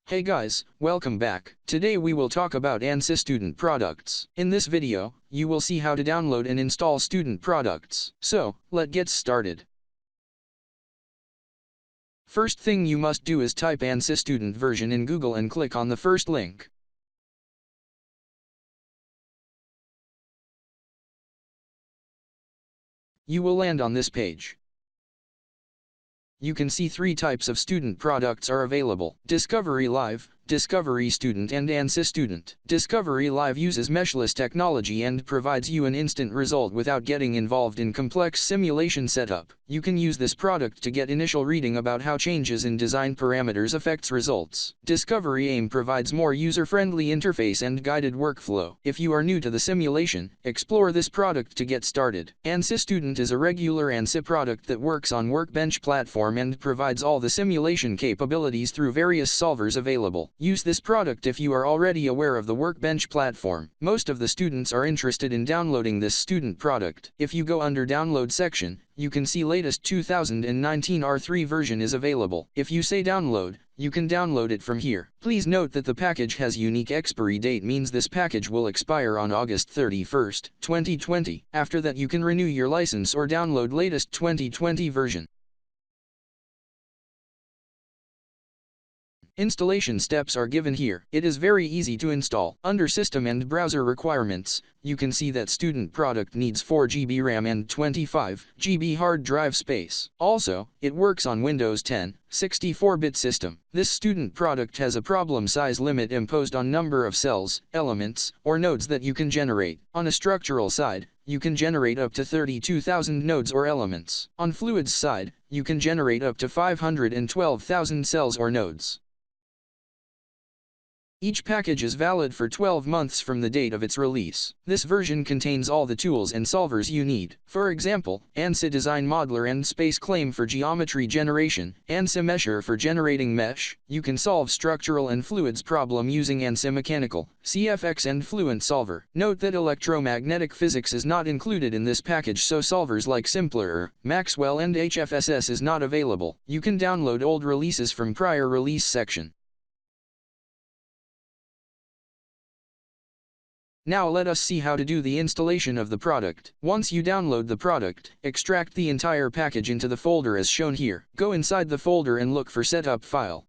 Hey guys, welcome back. Today we will talk about Ansys student products. In this video, you will see how to download and install student products. So, let's get started. First thing you must do is type Ansys student version in Google and click on the first link. You will land on this page. You can see three types of student products are available: Discovery Live, Discovery Student and Ansys Student. Discovery Live uses meshless technology and provides you an instant result without getting involved in complex simulation setup. You can use this product to get initial reading about how changes in design parameters affects results. Discovery AIM provides more user-friendly interface and guided workflow. If you are new to the simulation, explore this product to get started. Ansys Student is a regular Ansys product that works on Workbench platform and provides all the simulation capabilities through various solvers available. Use this product if you are already aware of the Workbench platform. Most of the students are interested in downloading this student product. If you go under Download section, you can see latest 2019 R3 version is available. If you say download, you can download it from here. Please note that the package has unique expiry date, means this package will expire on August 31st, 2020. After that you can renew your license or download latest 2020 version. Installation steps are given here. It is very easy to install. Under System and Browser Requirements, you can see that student product needs 4 GB RAM and 25 GB hard drive space. Also, it works on Windows 10, 64-bit system. This student product has a problem size limit imposed on number of cells, elements, or nodes that you can generate. On a structural side, you can generate up to 32,000 nodes or elements. On fluids side, you can generate up to 512,000 cells or nodes. Each package is valid for 12 months from the date of its release. This version contains all the tools and solvers you need. For example, Ansys Design Modeler and Space Claim for geometry generation, Ansys Mesher for generating mesh. You can solve structural and fluids problem using Ansys Mechanical, CFX and Fluent Solver. Note that electromagnetic physics is not included in this package, so solvers like Simpler, Maxwell and HFSS is not available. You can download old releases from prior release section. Now let us see how to do the installation of the product. Once you download the product, extract the entire package into the folder as shown here. Go inside the folder and look for Setup file.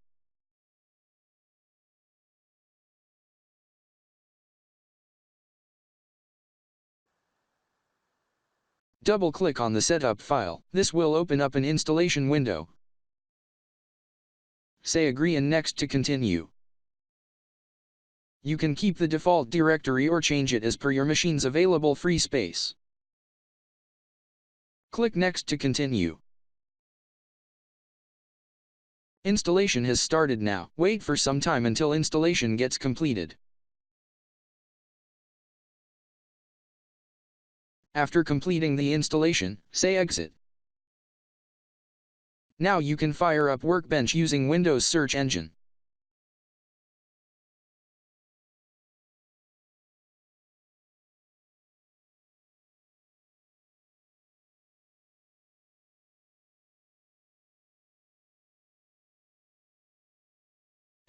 Double-click on the Setup file. This will open up an installation window. Say Agree and Next to continue. You can keep the default directory or change it as per your machine's available free space. Click Next to continue. Installation has started now. Wait for some time until installation gets completed. After completing the installation, say Exit. Now you can fire up Workbench using Windows search engine.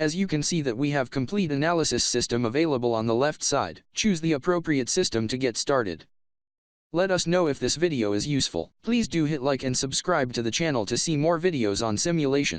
As you can see that we have complete analysis system available on the left side. Choose the appropriate system to get started. Let us know if this video is useful. Please do hit like and subscribe to the channel to see more videos on simulation.